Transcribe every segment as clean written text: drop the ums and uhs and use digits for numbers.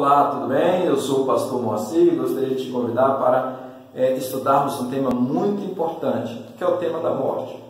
Olá, tudo bem? Eu sou o pastor Moacir e gostaria de te convidar para estudarmos um tema muito importante, que é o tema da morte.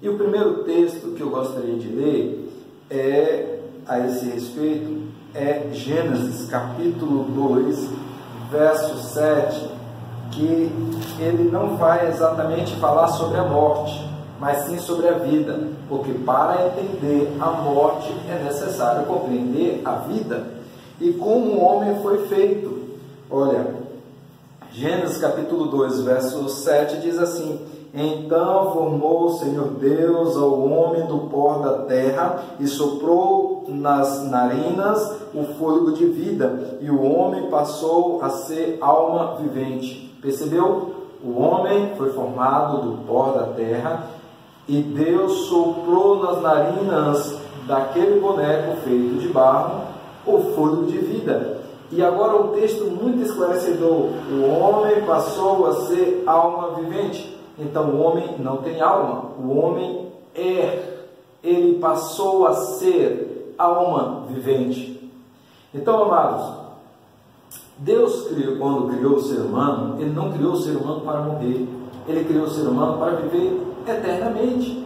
E o primeiro texto que eu gostaria de ler a esse respeito é Gênesis capítulo 2, verso 7, que ele não vai exatamente falar sobre a morte, mas sim sobre a vida, porque para entender a morte é necessário compreender a vida e como o homem foi feito. Olha, Gênesis capítulo 2, verso 7 diz assim: Então formou o Senhor Deus ao homem do pó da terra e soprou nas narinas o fôlego de vida, e o homem passou a ser alma vivente. Percebeu? O homem foi formado do pó da terra e Deus soprou nas narinas daquele boneco feito de barro o fôlego de vida. E agora um texto muito esclarecedor: o homem passou a ser alma vivente. Então o homem não tem alma, o homem ele passou a ser alma vivente. Então, amados, Deus quando criou o ser humano, Ele não criou o ser humano para morrer, Ele criou o ser humano para viver eternamente.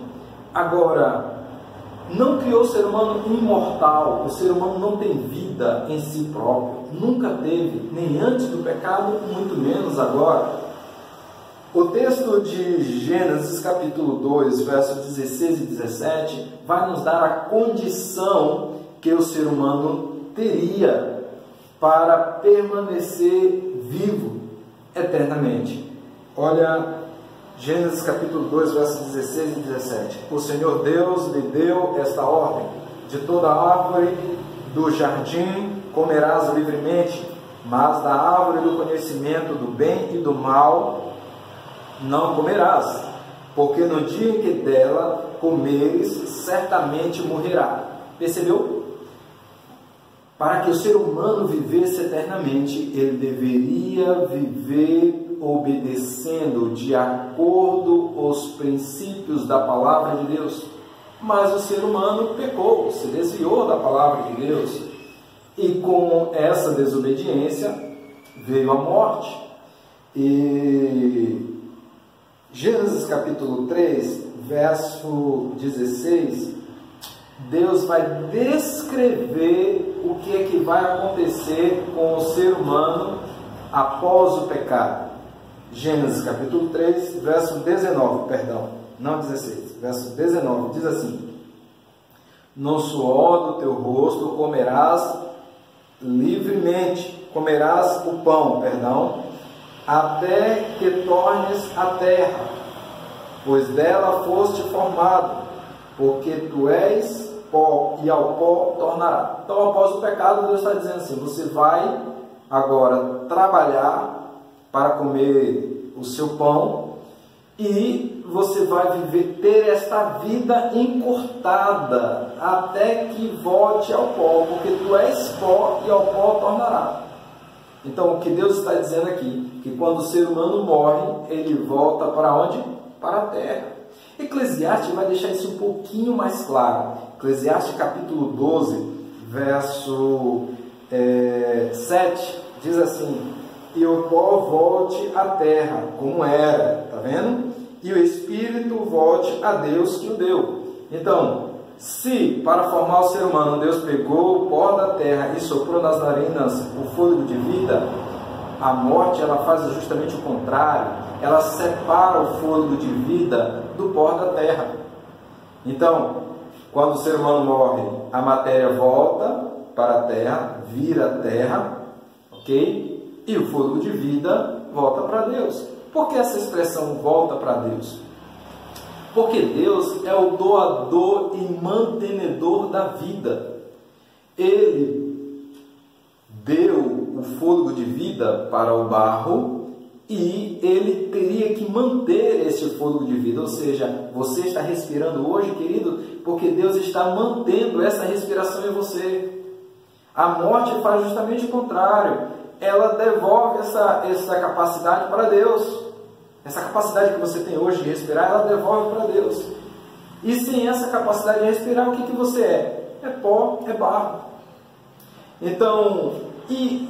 Agora, não criou o ser humano imortal. O ser humano não tem vida em si próprio, nunca teve, nem antes do pecado, muito menos agora. O texto de Gênesis capítulo 2, versos 16 e 17 vai nos dar a condição que o ser humano teria para permanecer vivo eternamente. Olha, Gênesis capítulo 2, versos 16 e 17. O Senhor Deus lhe deu esta ordem: de toda árvore do jardim comerás livremente, mas da árvore do conhecimento do bem e do mal não comerás, porque no dia em que dela comeres, certamente morrerá. Percebeu? Para que o ser humano vivesse eternamente, ele deveria viver obedecendo de acordo aos princípios da palavra de Deus. Mas o ser humano pecou, se desviou da palavra de Deus, e com essa desobediência veio a morte. E Gênesis capítulo 3, verso 16, Deus vai descrever o que é que vai acontecer com o ser humano após o pecado. Gênesis capítulo 3, verso 19, não 16, verso 19, diz assim: No suor do teu rosto comerás livremente, comerás o pão, até que tornes a terra, pois dela foste formado, porque tu és pó, e ao pó tornará. Então, após o pecado, Deus está dizendo assim: você vai agora trabalhar para comer o seu pão, e você vai ter esta vida encurtada até que volte ao pó, porque tu és pó e ao pó tornará. Então, o que Deus está dizendo aqui, que quando o ser humano morre, ele volta para onde? Para a terra. Eclesiastes vai deixar isso um pouquinho mais claro. Eclesiastes capítulo 12, verso 7, diz assim: E o pó volte à terra, como era, está vendo? E o espírito volte a Deus que o deu. Então, se para formar o ser humano Deus pegou o pó da terra e soprou nas narinas o fôlego de vida, a morte ela faz justamente o contrário. Ela separa o fôlego de vida do pó da terra. Então, quando o ser humano morre, a matéria volta para a terra, vira terra, ok? E o fôlego de vida volta para Deus. Por que essa expressão volta para Deus? Porque Deus é o doador e mantenedor da vida. Ele deu o fôlego de vida para o barro e ele teria que manter esse fôlego de vida. Ou seja, você está respirando hoje, querido, porque Deus está mantendo essa respiração em você. A morte faz justamente o contrário. Ela devolve essa capacidade para Deus. Essa capacidade que você tem hoje de respirar, ela devolve para Deus. E sem essa capacidade de respirar, o que você é? É pó, é barro. Então, E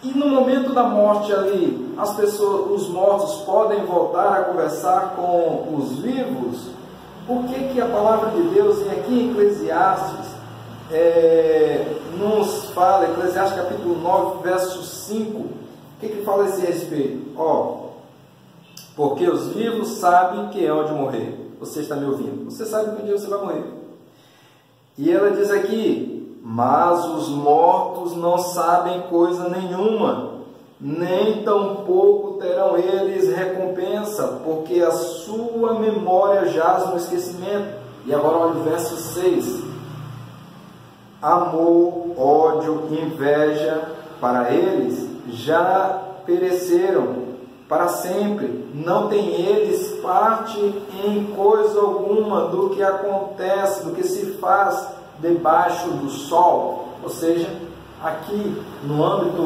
no momento da morte ali, as pessoas, os mortos podem voltar a conversar com os vivos? Por que a palavra de Deus, e aqui em Eclesiastes, nos fala, Eclesiastes capítulo 9, verso 5, o que fala a esse respeito? Porque os vivos sabem que é onde morrer. Você está me ouvindo? Você sabe que um dia você vai morrer. E ela diz aqui, mas os mortos não sabem coisa nenhuma, nem tampouco terão eles recompensa, porque a sua memória jaz no esquecimento. E agora olha o verso 6. Amor, ódio, inveja, para eles já pereceram para sempre. Não tem eles parte em coisa alguma do que acontece, do que se faz debaixo do sol. Ou seja, aqui no âmbito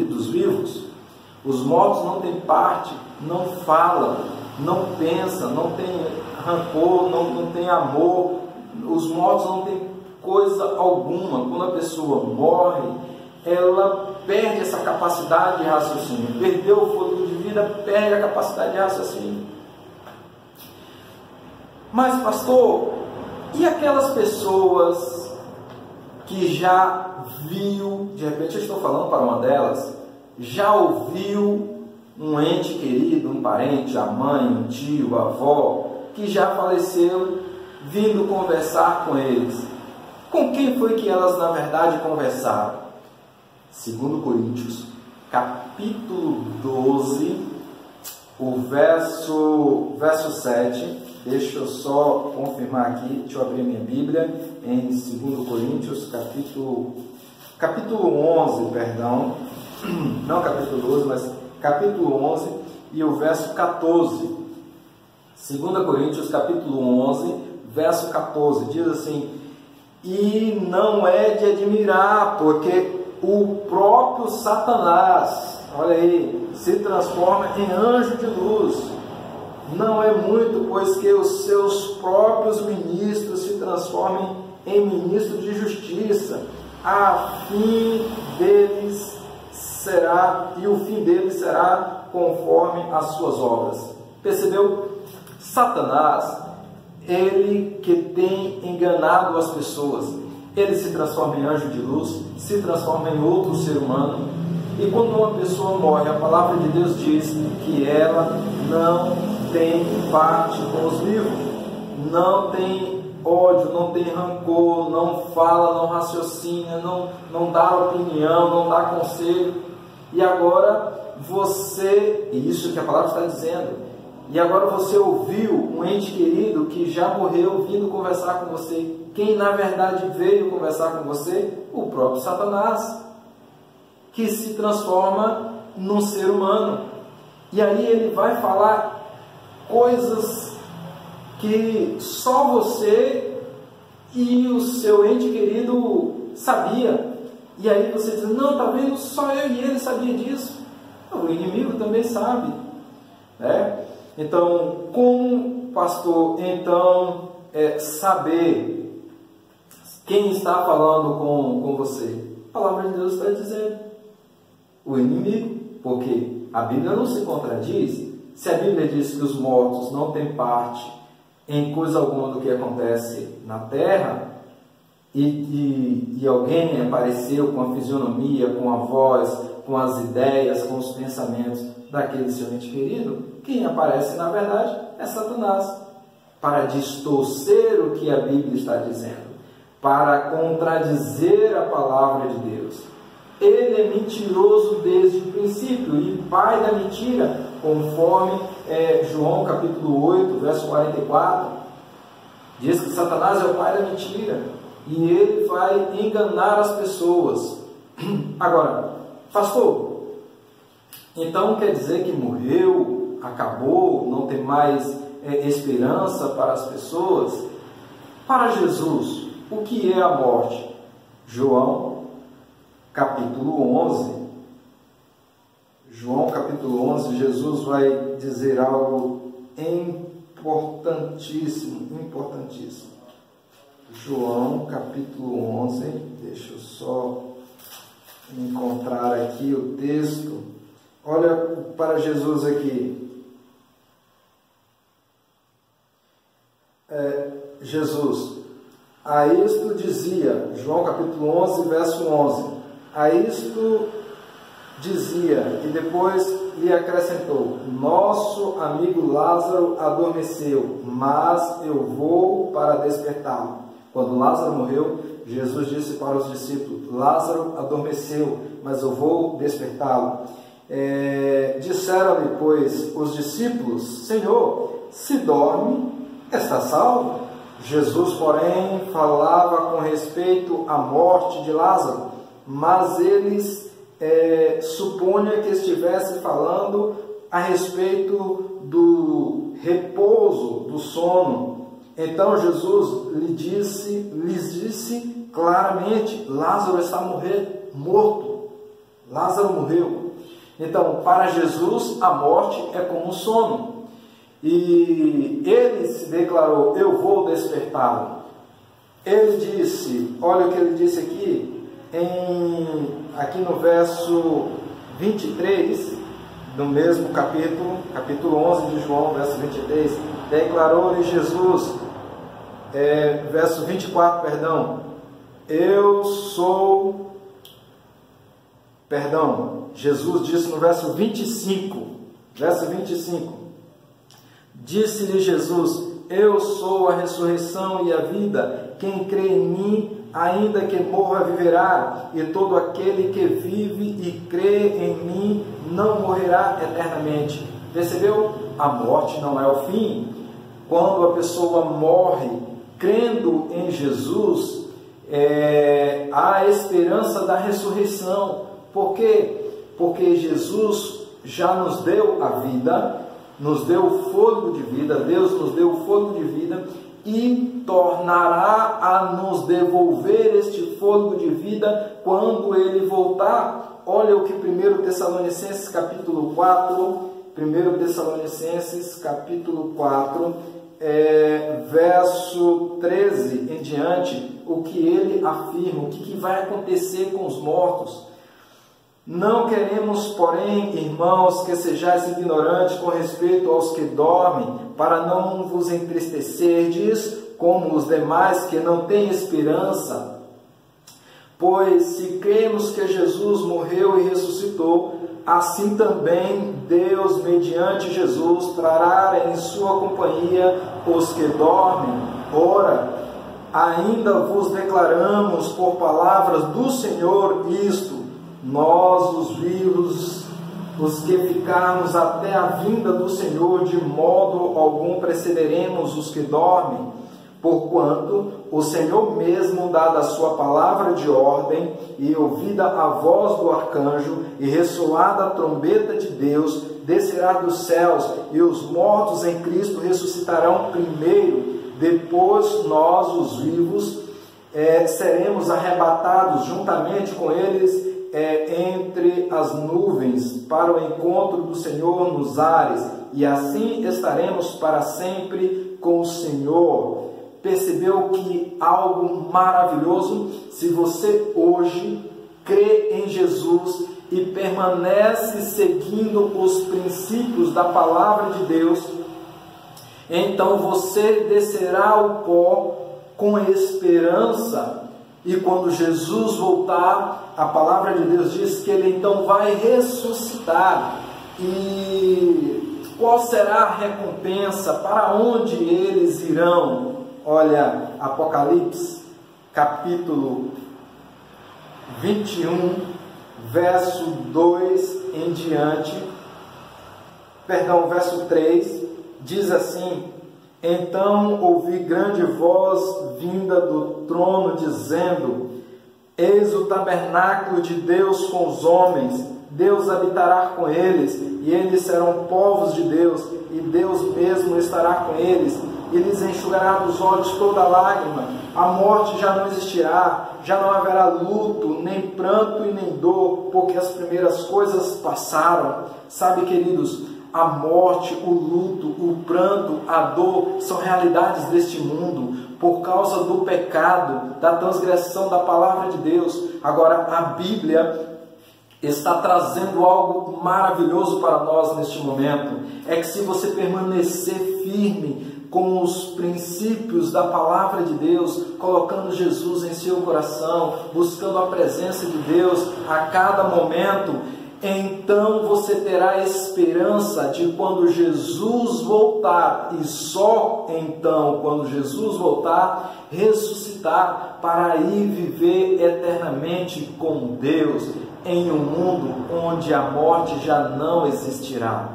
dos vivos, os mortos não têm parte, não falam, não pensam, não tem rancor, não tem amor. Os mortos não têm coisa alguma. Quando a pessoa morre, ela perde essa capacidade de raciocínio. Perdeu o fôlego de vida, perde a capacidade de raciocínio. Mas, pastor, e aquelas pessoas que já viu, de repente eu estou falando para uma delas, já ouviu um ente querido, um parente, a mãe, um tio, a avó, que já faleceu, vindo conversar com eles? Com quem foi que elas, na verdade, conversaram? 2 Coríntios, capítulo 12, o verso 7. Deixa eu só confirmar aqui, deixa eu abrir minha Bíblia, em 2 Coríntios, capítulo 11, perdão, não capítulo 12, mas capítulo 11 e o verso 14. 2 Coríntios, capítulo 11, verso 14, diz assim: e não é de admirar, porque o próprio Satanás, olha aí, se transforma em anjo de luz. Não é muito, pois que os seus próprios ministros se transformem em ministros de justiça, o fim deles será conforme as suas obras. Percebeu? Satanás, ele que tem enganado as pessoas, ele se transforma em anjo de luz, se transforma em outro ser humano. E quando uma pessoa morre, a palavra de Deus diz que ela não tem parte com os vivos, não tem ódio, não tem rancor, não fala, não raciocina, não dá opinião, não dá conselho. E agora você, isso que a palavra está dizendo, e agora você ouviu um ente querido que já morreu vindo conversar com você. Quem na verdade veio conversar com você? O próprio Satanás, que se transforma num ser humano. E aí ele vai falar coisas que só você e o seu ente querido sabia. E aí você diz, não, está vendo, só eu e ele sabia disso. O inimigo também sabe, né? Então, como pastor, então, saber quem está falando com você? A palavra de Deus está dizendo, o inimigo, porque a Bíblia não se contradiz. Se a Bíblia diz que os mortos não têm parte em coisa alguma do que acontece na terra, e alguém apareceu com a fisionomia, com a voz, com as ideias, com os pensamentos daquele seu ente querido, quem aparece na verdade é Satanás, para distorcer o que a Bíblia está dizendo, para contradizer a palavra de Deus. Ele é mentiroso desde o princípio e pai da mentira, conforme João capítulo 8, verso 44, diz que Satanás é o pai da mentira e ele vai enganar as pessoas. Agora, pastor, então quer dizer que morreu, acabou, não tem mais esperança para as pessoas? Para Jesus, o que é a morte? João capítulo 11, Jesus vai dizer algo importantíssimo. João capítulo 11, deixa eu só encontrar aqui o texto. Olha para Jesus aqui. Jesus, a isto dizia, João capítulo 11, verso 11, a isto dizia, e depois lhe acrescentou, nosso amigo Lázaro adormeceu, mas eu vou para despertá-lo. Quando Lázaro morreu, Jesus disse para os discípulos, Lázaro adormeceu, mas eu vou despertá-lo. Disseram-lhe, pois, os discípulos, Senhor, se dorme, está salvo. Jesus, porém, falava com respeito à morte de Lázaro, mas eles supunham que estivesse falando a respeito do repouso, do sono. Então Jesus lhes disse claramente, Lázaro está morto. Lázaro morreu. Então, para Jesus, a morte é como um sono. E ele se declarou, eu vou despertá-lo. Ele disse, olha o que ele disse aqui, aqui no verso 23, do mesmo capítulo 11 de João, verso 23, declarou-lhe Jesus, verso 24, Jesus disse no verso 25, disse-lhe Jesus, eu sou a ressurreição e a vida, quem crê em mim, ainda que morra, viverá, e todo aquele que vive e crê em mim, não morrerá eternamente. Percebeu? A morte não é o fim. Quando a pessoa morre crendo em Jesus, há esperança da ressurreição. Por quê? Porque Jesus já nos deu a vida, nos deu o fôlego de vida, Deus nos deu o fôlego de vida e tornará a nos devolver este fôlego de vida quando Ele voltar. Olha o que 1 Tessalonicenses capítulo 4, verso 13 em diante, o que ele afirma, o que vai acontecer com os mortos. Não queremos, porém, irmãos, que sejais ignorantes com respeito aos que dormem, para não vos entristecerdes como os demais que não têm esperança. Pois se cremos que Jesus morreu e ressuscitou, assim também Deus, mediante Jesus, trará em sua companhia os que dormem. Ora, ainda vos declaramos por palavras do Senhor isto, nós, os vivos, os que ficarmos até a vinda do Senhor, de modo algum precederemos os que dormem, porquanto o Senhor mesmo, dada a sua palavra de ordem, e ouvida a voz do arcanjo, e ressoada a trombeta de Deus, descerá dos céus, e os mortos em Cristo ressuscitarão primeiro, depois nós, os vivos, seremos arrebatados juntamente com eles, entre as nuvens, para o encontro do Senhor nos ares, e assim estaremos para sempre com o Senhor. Percebeu que algo maravilhoso? Se você hoje crê em Jesus e permanece seguindo os princípios da palavra de Deus, então você descerá ao pó com esperança. E quando Jesus voltar, a palavra de Deus diz que Ele então vai ressuscitar. E qual será a recompensa? Para onde eles irão? Olha, Apocalipse, capítulo 21, verso 2 em diante, verso 3, diz assim: então ouvi grande voz vinda do trono, dizendo, eis o tabernáculo de Deus com os homens, Deus habitará com eles, e eles serão povos de Deus, e Deus mesmo estará com eles, e lhes enxugará dos olhos toda lágrima, a morte já não existirá, já não haverá luto, nem pranto e nem dor, porque as primeiras coisas passaram. Sabe, queridos, a morte, o luto, o pranto, a dor são realidades deste mundo por causa do pecado, da transgressão da palavra de Deus. Agora, a Bíblia está trazendo algo maravilhoso para nós neste momento. É que se você permanecer firme com os princípios da palavra de Deus, colocando Jesus em seu coração, buscando a presença de Deus a cada momento, então você terá esperança de quando Jesus voltar, e só então, quando Jesus voltar, ressuscitar para ir viver eternamente com Deus, em um mundo onde a morte já não existirá.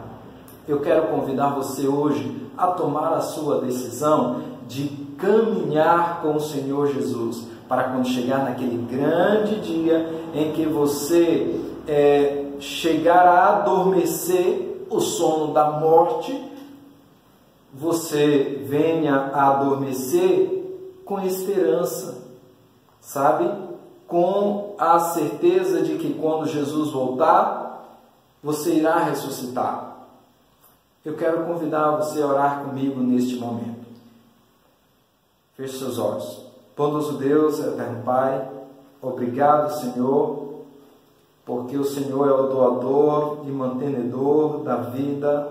Eu quero convidar você hoje a tomar a sua decisão de caminhar com o Senhor Jesus, para quando chegar naquele grande dia em que você chegar a adormecer o sono da morte, você venha a adormecer com esperança, sabe? Com a certeza de que quando Jesus voltar, você irá ressuscitar. Eu quero convidar você a orar comigo neste momento. Feche seus olhos. Bondoso Deus, eterno Pai, obrigado, Senhor, porque o Senhor é o doador e mantenedor da vida.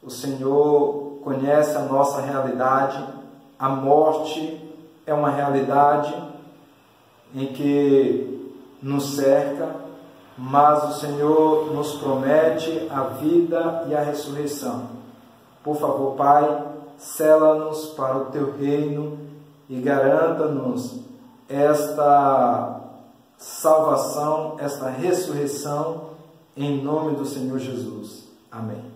O Senhor conhece a nossa realidade. A morte é uma realidade em que nos cerca, mas o Senhor nos promete a vida e a ressurreição. Por favor, Pai, sela-nos para o Teu reino e garanta-nos esta salvação, esta ressurreição, em nome do Senhor Jesus. Amém.